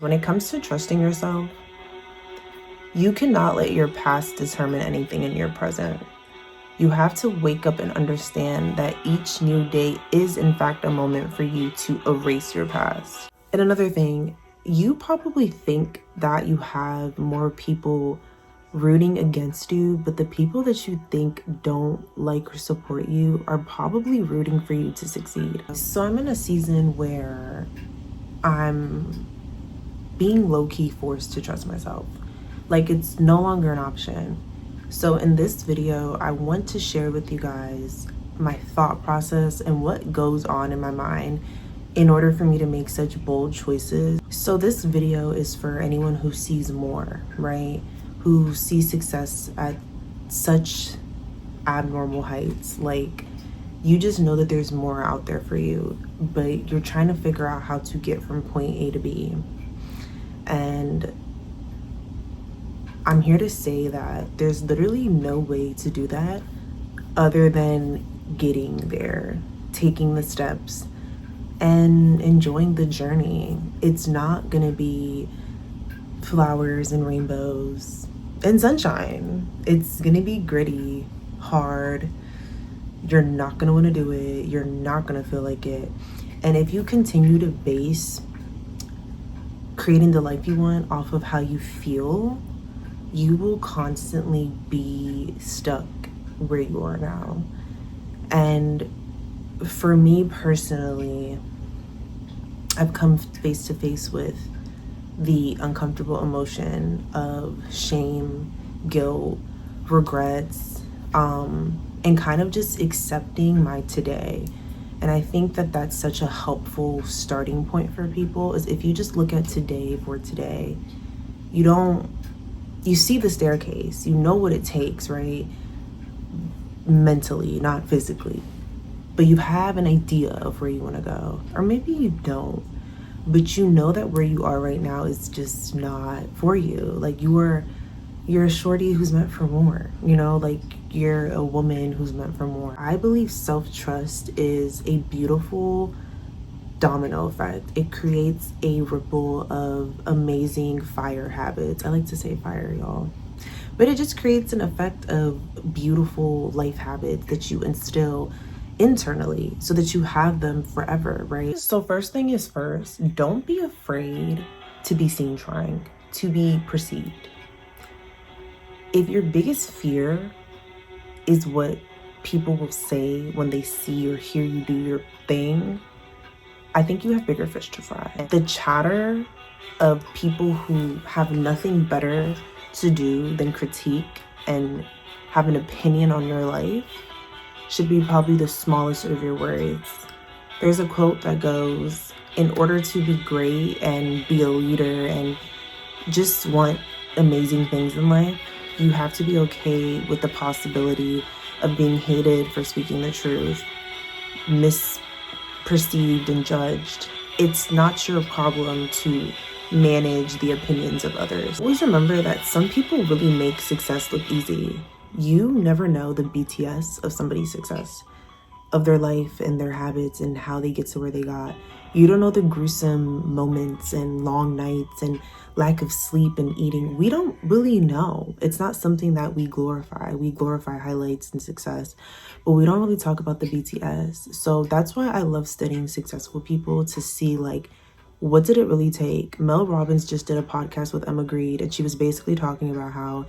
When it comes to trusting yourself, you cannot let your past determine anything in your present. You have to wake up and understand that each new day is in fact a moment for you to erase your past. And another thing, you probably think that you have more people rooting against you, but the people that you think don't like or support you are probably rooting for you to succeed. So I'm in a season where I'm being low-key forced to trust myself. Like, it's no longer an option. So in this video, I want to share with you guys my thought process and what goes on in my mind in order for me to make such bold choices. So this video is for anyone who sees more, right? Who sees success at such abnormal heights. Like, you just know that there's more out there for you, but you're trying to figure out how to get from point A to B. And I'm here to say that there's literally no way to do that other than getting there, taking the steps, and enjoying the journey. It's not gonna be flowers and rainbows and sunshine. It's gonna be gritty, hard. You're not gonna wanna do it. You're not gonna feel like it. And if you continue to base creating the life you want off of how you feel, you will constantly be stuck where you are now. And for me personally, I've come face to face with the uncomfortable emotion of shame, guilt, regrets, and kind of just accepting my today. And I think that that's such a helpful starting point for people, is if you just look at today for today, you see the staircase, you know what it takes, right? Mentally, not physically, but you have an idea of where you want to go. Or maybe you don't, but you know that where you are right now is just not for you. Like, you're a shorty who's meant for more, you know, like you're a woman who's meant for more. I believe self-trust is a beautiful domino effect. It creates a ripple of amazing fire habits. I like to say fire, y'all. But it just creates an effect of beautiful life habits that you instill internally so that you have them forever, right? So first thing is first, don't be afraid to be seen trying, to be perceived. If your biggest fear is what people will say when they see or hear you do your thing, I think you have bigger fish to fry. The chatter of people who have nothing better to do than critique and have an opinion on your life should be probably the smallest of your worries. There's a quote that goes, in order to be great and be a leader and just want amazing things in life, you have to be okay with the possibility of being hated for speaking the truth, misperceived and judged. It's not your problem to manage the opinions of others. Always remember that some people really make success look easy. You never know the BTS of somebody's success, of their life and their habits and how they get to where they got. You don't know the gruesome moments and long nights and lack of sleep and eating. We don't really know. It's not something that we glorify. We glorify highlights and success, but we don't really talk about the BTS. So that's why I love studying successful people, to see, like, what did it really take? Mel Robbins just did a podcast with Emma Grede, and she was basically talking about how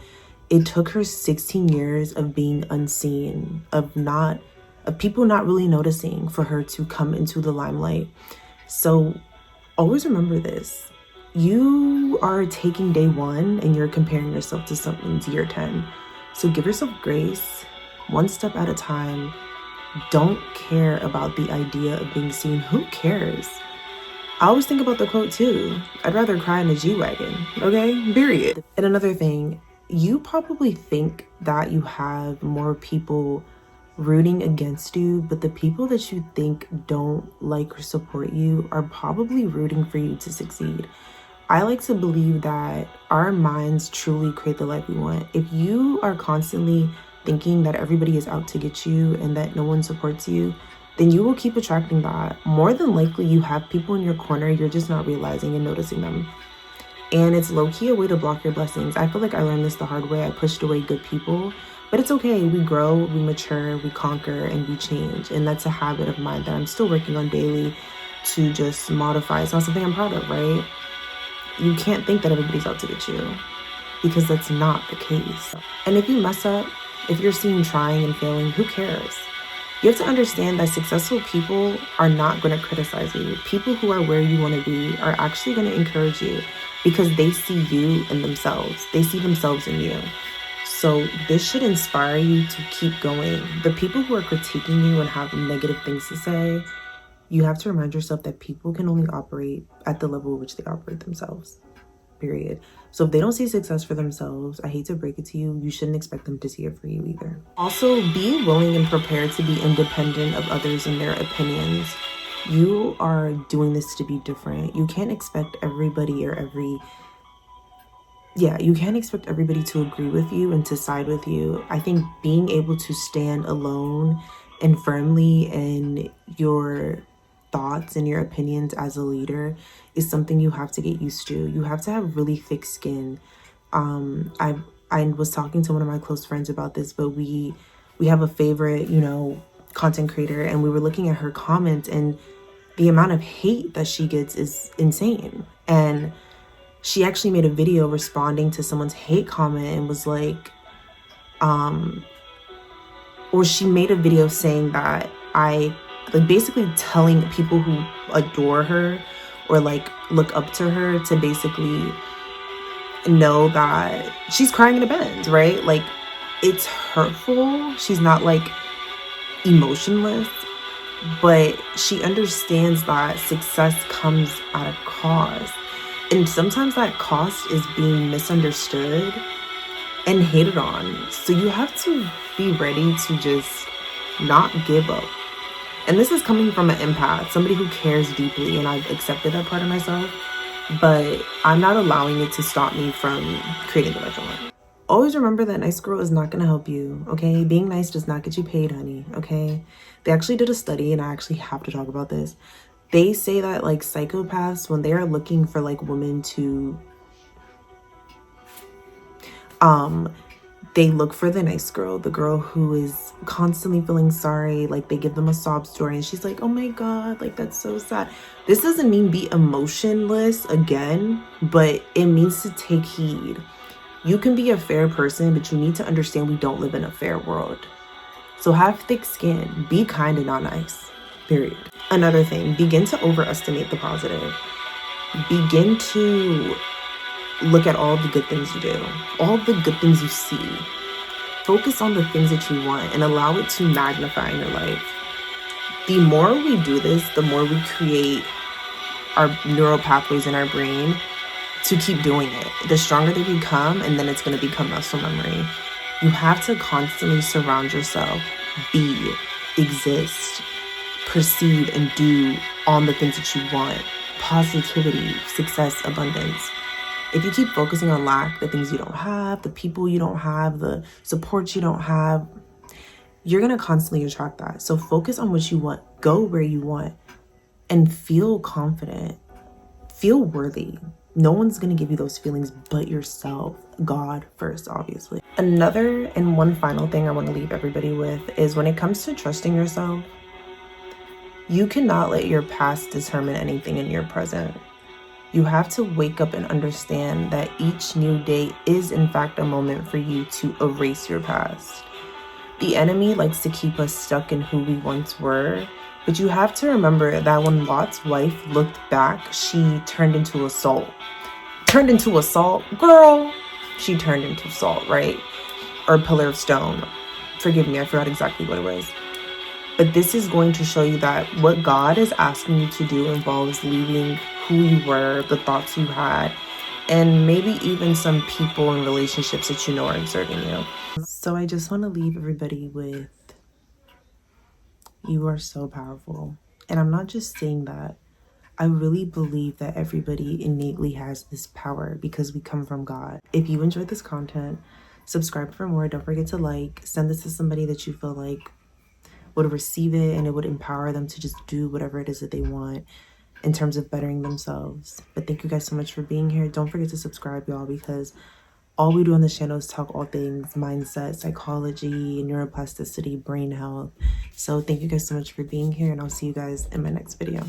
it took her 16 years of being unseen, of people not really noticing, for her to come into the limelight. So always remember this. You are taking day one and you're comparing yourself to someone's year 10. So give yourself grace, one step at a time. Don't care about the idea of being seen. Who cares? I always think about the quote too. I'd rather cry in a G-Wagon, okay? Period. And another thing, you probably think that you have more people rooting against you, but the people that you think don't like or support you are probably rooting for you to succeed. I like to believe that our minds truly create the life we want. If you are constantly thinking that everybody is out to get you and that no one supports you, then you will keep attracting that. More than likely, you have people in your corner, you're just not realizing and noticing them. And it's low-key a way to block your blessings. I feel like I learned this the hard way. I pushed away good people. But it's okay. We grow, we mature, we conquer, and we change. And that's a habit of mine that I'm still working on daily to just modify. It's not something I'm proud of, right? You can't think that everybody's out to get you, because that's not the case. And if you mess up, if you're seen trying and failing, who cares? You have to understand that successful people are not going to criticize you. People who are where you want to be are actually going to encourage you because they see you in themselves. They see themselves in you. So this should inspire you to keep going. The people who are critiquing you and have negative things to say, you have to remind yourself that people can only operate at the level at which they operate themselves. Period. So if they don't see success for themselves, I hate to break it to you, you shouldn't expect them to see it for you either. Also, be willing and prepared to be independent of others and their opinions. You are doing this to be different. You can't expect everybody you can't expect everybody to agree with you and to side with you. I think being able to stand alone and firmly in your thoughts and your opinions as a leader is something you have to get used to. You have to have really thick skin. I was talking to one of my close friends about this, but we have a favorite, content creator, and we were looking at her comments, and the amount of hate that she gets is insane. And she actually made a video responding to someone's hate comment and was like, or she made a video saying that basically telling people who adore her or look up to her to basically know that she's crying in a Benz, right? Like, it's hurtful. She's not emotionless, but she understands that success comes at a cost. And sometimes that cost is being misunderstood and hated on. So you have to be ready to just not give up. And this is coming from an empath, somebody who cares deeply, and I've accepted that part of myself, but I'm not allowing it to stop me from creating the life I want. Always remember that nice girl is not going to help you, okay? Being nice does not get you paid, honey, okay? They actually did a study, and I actually have to talk about this. They say that psychopaths, when they are looking for women to they look for the nice girl, the girl who is constantly feeling sorry. They give them a sob story and she's like, oh my God, that's so sad. This doesn't mean be emotionless again, but it means to take heed. You can be a fair person, but you need to understand we don't live in a fair world. So have thick skin, be kind and not nice, period. Another thing, begin to overestimate the positive. Begin to look at all the good things you do, all the good things you see. Focus on the things that you want and allow it to magnify in your life. The more we do this, the more we create our neural pathways in our brain to keep doing it. The stronger they become, and then it's going to become muscle memory. You have to constantly surround yourself, be, exist, perceive, and do on the things that you want. Positivity, success, abundance. If you keep focusing on lack, the things you don't have, the people you don't have, the support you don't have, you're going to constantly attract that. So focus on what you want, go where you want, and feel confident, feel worthy. No one's going to give you those feelings but yourself. God first, obviously. Another and one final thing I want to leave everybody with is when it comes to trusting yourself, you cannot let your past determine anything in your present. You have to wake up and understand that each new day is in fact a moment for you to erase your past. The enemy likes to keep us stuck in who we once were, but you have to remember that when Lot's wife looked back, she turned into salt. Girl, she turned into salt, right? Or a pillar of stone. Forgive me, I forgot exactly what it was. But this is going to show you that what God is asking you to do involves leaving who you were, the thoughts you had, and maybe even some people and relationships that you know are serving you. So I just want to leave everybody with, you are so powerful. And I'm not just saying that. I really believe that everybody innately has this power because we come from God. If you enjoyed this content, subscribe for more. Don't forget to send this to somebody that you feel would receive it and it would empower them to just do whatever it is that they want. in terms of bettering themselves. But thank you guys so much for being here. Don't forget to subscribe, y'all, because all we do on this channel is talk all things mindset, psychology, neuroplasticity, brain health. So thank you guys so much for being here, and I'll see you guys in my next video.